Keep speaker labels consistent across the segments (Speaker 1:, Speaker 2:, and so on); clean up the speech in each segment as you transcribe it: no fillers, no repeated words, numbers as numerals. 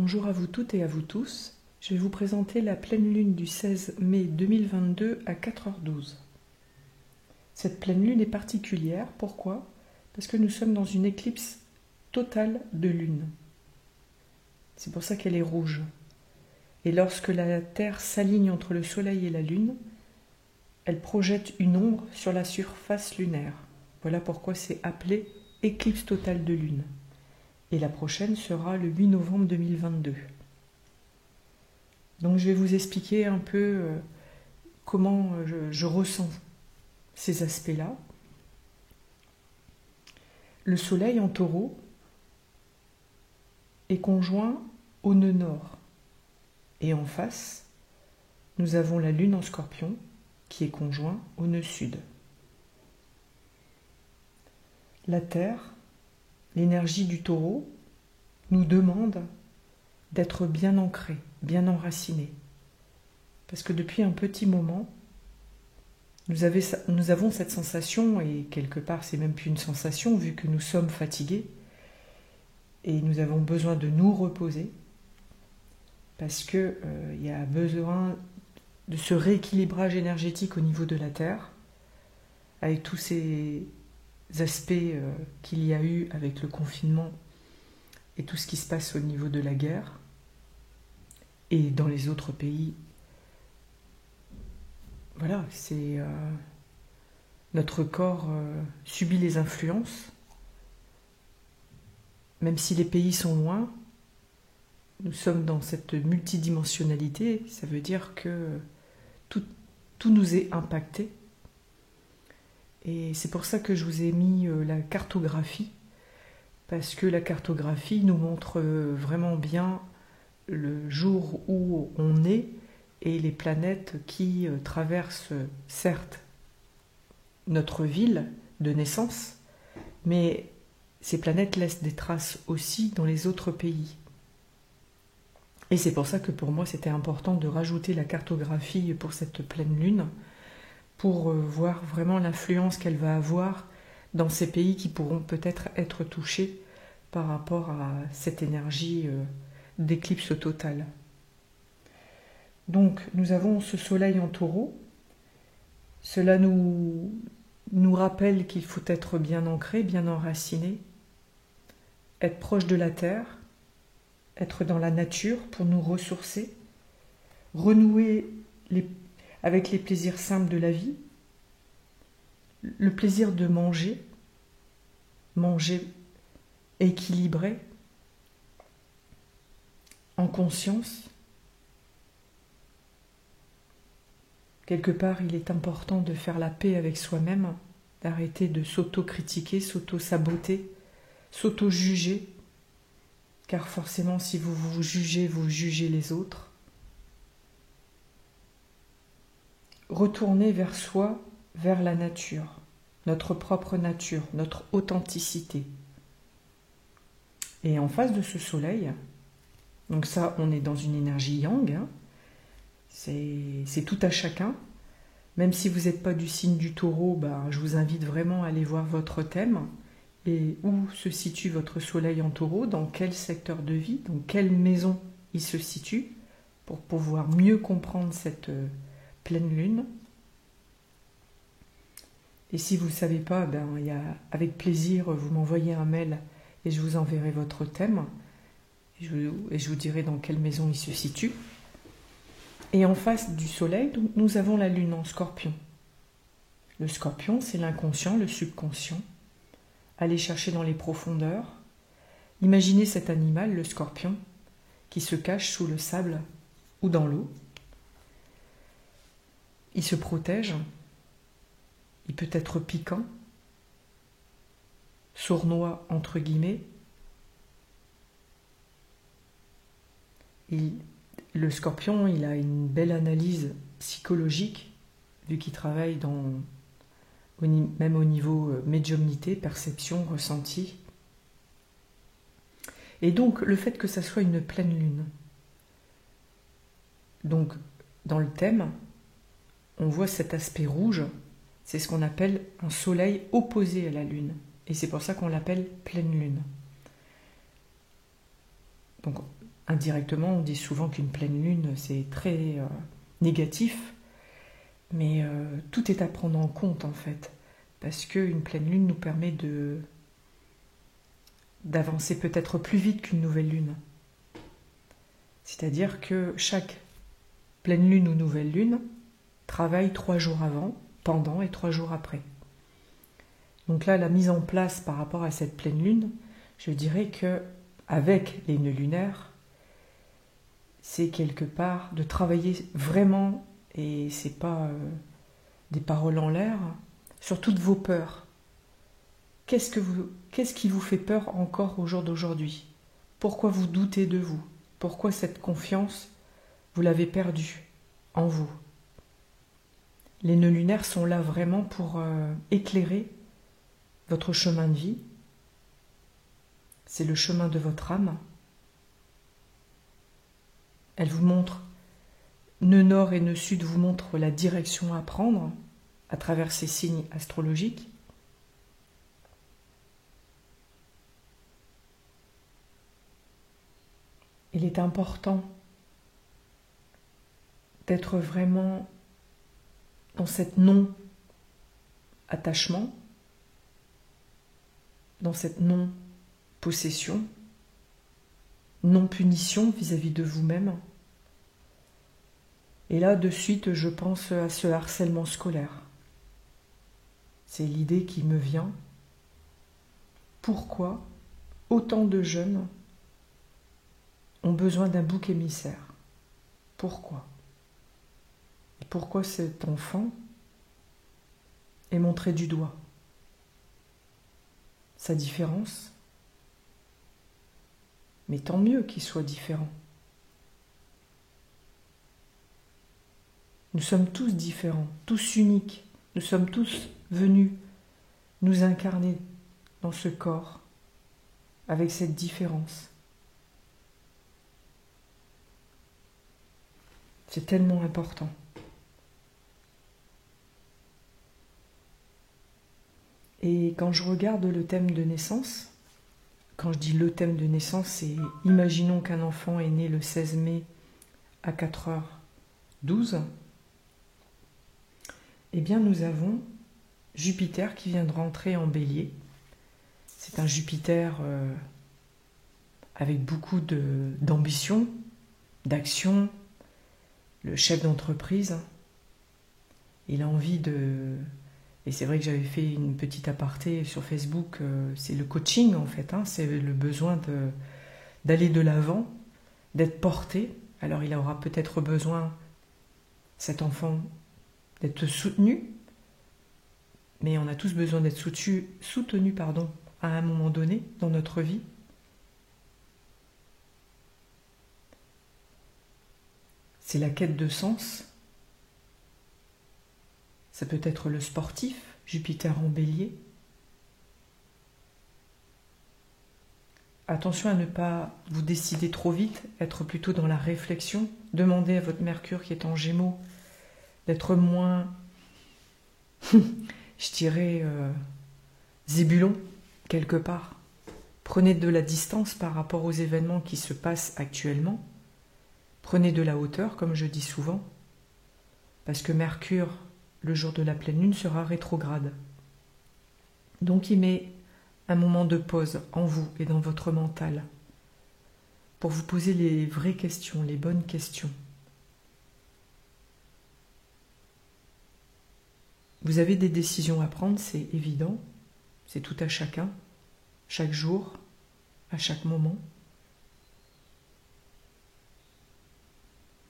Speaker 1: Bonjour à vous toutes et à vous tous. Je vais vous présenter la pleine lune du 16 mai 2022 à 4h12. Cette pleine lune est particulière. Pourquoi ? Parce que nous sommes dans une éclipse totale de lune. C'est pour ça qu'elle est rouge. Et lorsque la Terre s'aligne entre le Soleil et la Lune, elle projette une ombre sur la surface lunaire. Voilà pourquoi c'est appelé éclipse totale de lune. Et la prochaine sera le 8 novembre 2022. Donc je vais vous expliquer un peu comment je ressens ces aspects-là. Le Soleil en Taureau est conjoint au nœud nord. Et en face, nous avons la Lune en Scorpion qui est conjoint au nœud sud. La Terre, l'énergie du Taureau, nous demande d'être bien ancrés, bien enracinés. Parce que depuis un petit moment, nous avons cette sensation, et quelque part c'est même plus une sensation vu que nous sommes fatigués, et nous avons besoin de nous reposer, parce qu'il y a besoin de ce rééquilibrage énergétique au niveau de la Terre, avec tous ces aspects qu'il y a eu avec le confinement et tout ce qui se passe au niveau de la guerre, et dans les autres pays. Voilà, c'est notre corps subit les influences, même si les pays sont loin. Nous sommes dans cette multidimensionnalité, ça veut dire que tout nous est impacté. Et c'est pour ça que je vous ai mis la cartographie, parce que la cartographie nous montre vraiment bien le jour où on est et les planètes qui traversent certes notre ville de naissance, mais ces planètes laissent des traces aussi dans les autres pays. Et c'est pour ça que pour moi c'était important de rajouter la cartographie pour cette pleine lune, pour voir vraiment l'influence qu'elle va avoir dans ces pays qui pourront peut-être être touchés par rapport à cette énergie d'éclipse totale. Donc nous avons ce Soleil en Taureau. Cela nous rappelle qu'il faut être bien ancré, bien enraciné, être proche de la Terre, être dans la nature pour nous ressourcer, renouer avec les plaisirs simples de la vie, le plaisir de manger équilibré, en conscience. Quelque part, il est important de faire la paix avec soi-même, d'arrêter de s'auto-critiquer, s'auto-saboter, s'auto-juger, car forcément, si vous vous jugez les autres. Retourner vers soi, vers la nature, notre propre nature, notre authenticité. Et en face de ce soleil, donc ça, on est dans une énergie yang, hein, c'est tout à chacun. Même si vous n'êtes pas du signe du Taureau, je vous invite vraiment à aller voir votre thème et où se situe votre soleil en Taureau, dans quel secteur de vie, dans quelle maison il se situe, pour pouvoir mieux comprendre cette pleine lune. Et si vous ne savez pas, avec plaisir, vous m'envoyez un mail et je vous enverrai votre thème et je vous dirai dans quelle maison il se situe. Et en face du soleil, nous avons la lune en Scorpion. Le Scorpion, c'est l'inconscient, le subconscient. Allez chercher dans les profondeurs. Imaginez cet animal, le scorpion, qui se cache sous le sable ou dans l'eau. Il se protège. Il peut être piquant, sournois entre guillemets. Le scorpion, il a une belle analyse psychologique, vu qu'il travaille même au niveau médiumnité, perception, ressenti. Et donc, le fait que ça soit une pleine lune. Donc, dans le thème, on voit cet aspect rouge, c'est ce qu'on appelle un soleil opposé à la lune. Et c'est pour ça qu'on l'appelle pleine lune. Donc, indirectement, on dit souvent qu'une pleine lune, c'est très négatif, mais tout est à prendre en compte en fait, parce qu'une pleine lune nous permet d'avancer peut-être plus vite qu'une nouvelle lune. C'est-à-dire que chaque pleine lune ou nouvelle lune travaille 3 jours avant, pendant et 3 jours après. Donc là, la mise en place par rapport à cette pleine lune, je dirais que avec les nœuds lunaires, c'est quelque part de travailler vraiment, et c'est pas des paroles en l'air, sur toutes vos peurs. Qu'est-ce qui vous fait peur encore au jour d'aujourd'hui? Pourquoi vous doutez de vous? Pourquoi cette confiance, vous l'avez perdue en vous? Les nœuds lunaires sont là vraiment pour éclairer votre chemin de vie. C'est le chemin de votre âme. Elle vous montre, nœud nord et nœud sud vous montrent la direction à prendre à travers ces signes astrologiques. Il est important d'être vraiment dans cette non-attachement, dans cette non-possession, non-punition vis-à-vis de vous-même. Et là, de suite, je pense à ce harcèlement scolaire. C'est l'idée qui me vient. Pourquoi autant de jeunes ont besoin d'un bouc émissaire? Pourquoi? Et pourquoi cet enfant est montré du doigt? Sa différence? Mais tant mieux qu'il soit différent. Nous sommes tous différents, tous uniques. Nous sommes tous venus nous incarner dans ce corps avec cette différence. C'est tellement important. Et quand je regarde le thème de naissance, quand je dis le thème de naissance, c'est imaginons qu'un enfant est né le 16 mai à 4h12, eh bien nous avons Jupiter qui vient de rentrer en Bélier. C'est un Jupiter avec beaucoup d'ambition, d'action, le chef d'entreprise. Il a envie de... Et c'est vrai que j'avais fait une petite aparté sur Facebook, c'est le coaching en fait, c'est le besoin d'aller de l'avant, d'être porté. Alors il aura peut-être besoin, cet enfant, d'être soutenu, mais on a tous besoin d'être soutenus à un moment donné dans notre vie. C'est la quête de sens. Ça peut être le sportif, Jupiter en Bélier. Attention à ne pas vous décider trop vite, être plutôt dans la réflexion. Demandez à votre Mercure qui est en Gémeaux d'être moins, je dirais, zébulon, quelque part. Prenez de la distance par rapport aux événements qui se passent actuellement. Prenez de la hauteur, comme je dis souvent, parce que Mercure, le jour de la pleine lune, sera rétrograde. Donc il met un moment de pause en vous et dans votre mental pour vous poser les vraies questions, les bonnes questions. Vous avez des décisions à prendre, c'est évident, c'est tout à chacun, chaque jour, à chaque moment.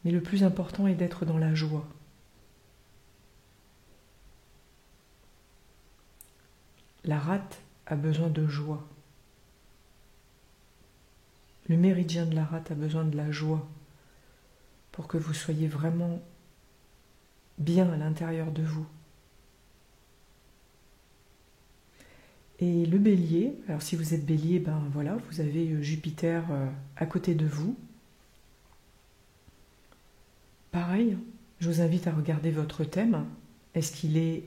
Speaker 1: Mais le plus important est d'être dans la joie. La rate a besoin de joie. Le méridien de la rate a besoin de la joie pour que vous soyez vraiment bien à l'intérieur de vous. Et le bélier, alors si vous êtes bélier, ben voilà, vous avez Jupiter à côté de vous. Pareil, je vous invite à regarder votre thème. Est-ce qu'il est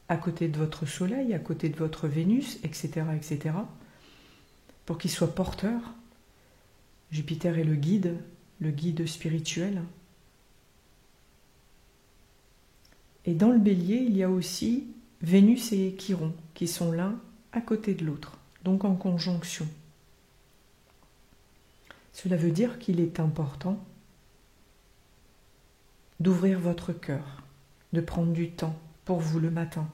Speaker 1: à côté de votre soleil, à côté de votre Vénus, etc., etc., pour qu'il soit porteur. Jupiter est le guide spirituel. Et dans le Bélier, il y a aussi Vénus et Chiron, qui sont l'un à côté de l'autre, donc en conjonction. Cela veut dire qu'il est important d'ouvrir votre cœur, de prendre du temps pour vous le matin,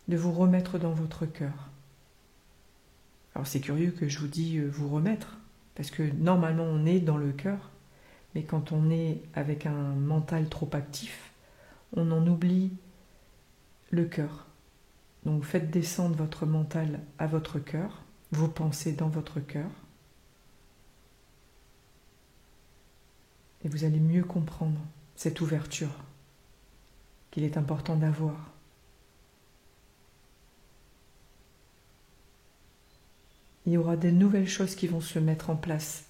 Speaker 1: de vous remettre dans votre cœur. Alors c'est curieux que je vous dis vous remettre, parce que normalement on est dans le cœur, mais quand on est avec un mental trop actif, on en oublie le cœur. Donc faites descendre votre mental à votre cœur, vos pensées dans votre cœur, et vous allez mieux comprendre cette ouverture qu'il est important d'avoir. Il y aura de nouvelles choses qui vont se mettre en place,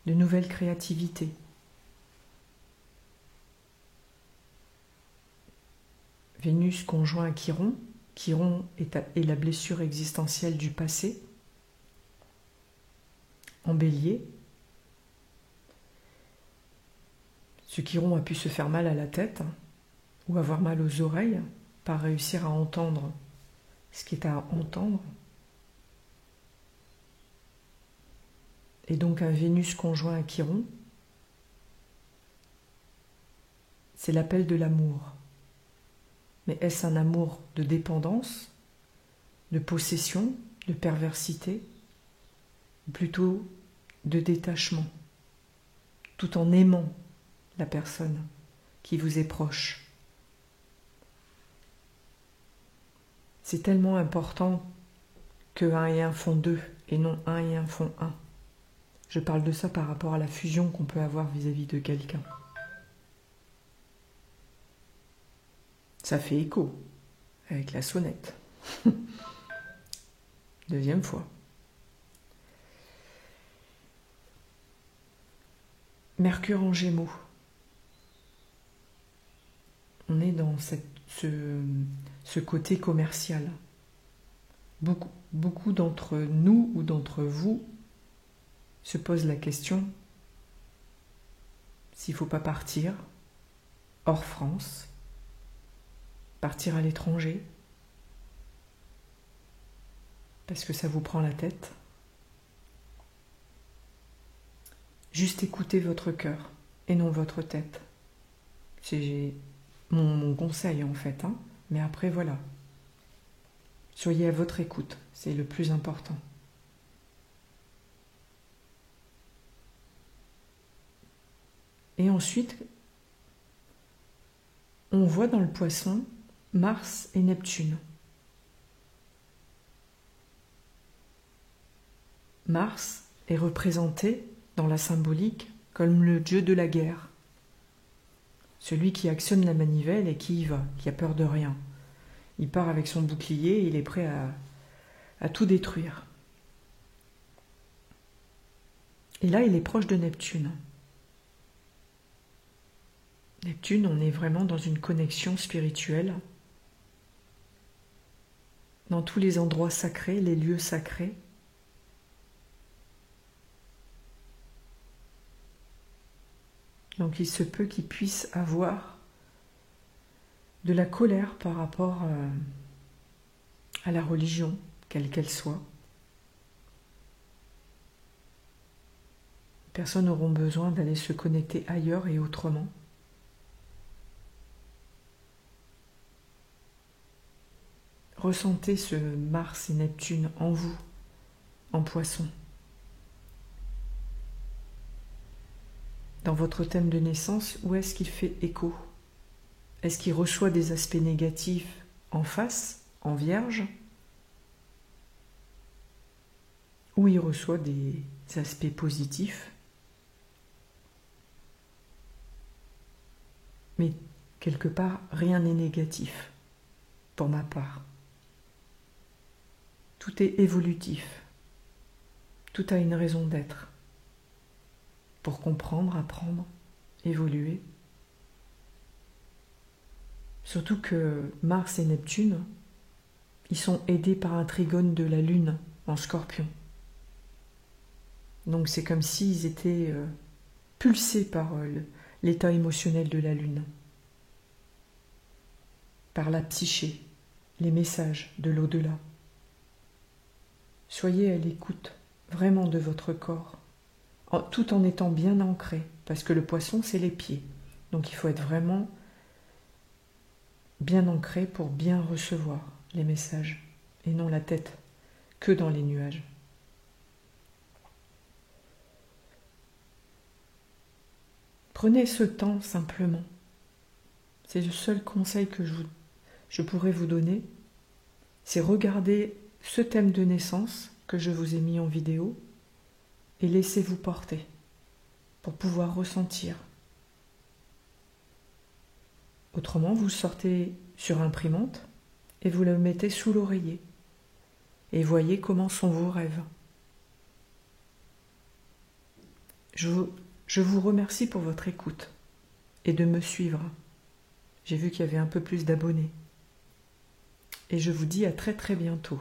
Speaker 1: de nouvelles créativités. Vénus conjoint à Chiron. Chiron est la blessure existentielle du passé. En Bélier, ce Chiron a pu se faire mal à la tête ou avoir mal aux oreilles, pas réussir à entendre ce qui est à entendre. Et donc un Vénus conjoint à Chiron, c'est l'appel de l'amour. Mais est-ce un amour de dépendance, de possession, de perversité, ou plutôt de détachement, tout en aimant la personne qui vous est proche? C'est tellement important que 1 et 1 font 2 et non 1 et 1 font 1. Je parle de ça par rapport à la fusion qu'on peut avoir vis-à-vis de quelqu'un. Ça fait écho avec la sonnette. Deuxième fois. Mercure en Gémeaux. On est dans ce côté commercial. Beaucoup d'entre nous ou d'entre vous se posent la question s'il ne faut pas partir hors France, partir à l'étranger, parce que ça vous prend la tête. Juste écoutez votre cœur et non votre tête. C'est mon conseil en fait, hein. Mais après voilà. Soyez à votre écoute, c'est le plus important. Et ensuite, on voit dans le Poisson Mars et Neptune. Mars est représenté dans la symbolique comme le dieu de la guerre, celui qui actionne la manivelle et qui y va, qui a peur de rien. Il part avec son bouclier et il est prêt à tout détruire. Et là, il est proche de Neptune. Neptune, on est vraiment dans une connexion spirituelle. Dans tous les endroits sacrés, les lieux sacrés. Donc il se peut qu'il puisse avoir de la colère par rapport à la religion, quelle qu'elle soit. Les personnes auront besoin d'aller se connecter ailleurs et autrement. Ressentez ce Mars et Neptune en vous, en Poisson. Dans votre thème de naissance, où est-ce qu'il fait écho? Est-ce qu'il reçoit des aspects négatifs en face, en Vierge? Ou il reçoit des aspects positifs? Mais quelque part, rien n'est négatif, pour ma part. Tout est évolutif. Tout a une raison d'être. Pour comprendre, apprendre, évoluer. Surtout que Mars et Neptune, ils sont aidés par un trigone de la Lune en Scorpion. Donc c'est comme s'ils étaient pulsés par l'état émotionnel de la Lune, par la psyché, les messages de l'au-delà. Soyez à l'écoute vraiment de votre corps, tout en étant bien ancré, parce que le poisson, c'est les pieds. Donc il faut être vraiment bien ancré pour bien recevoir les messages, et non la tête, que dans les nuages. Prenez ce temps simplement. C'est le seul conseil que je pourrais vous donner, c'est regarder ce thème de naissance que je vous ai mis en vidéo et laissez-vous porter pour pouvoir ressentir. Autrement, vous sortez sur imprimante et vous le mettez sous l'oreiller et voyez comment sont vos rêves. Je vous remercie pour votre écoute et de me suivre. J'ai vu qu'il y avait un peu plus d'abonnés. Et je vous dis à très très bientôt.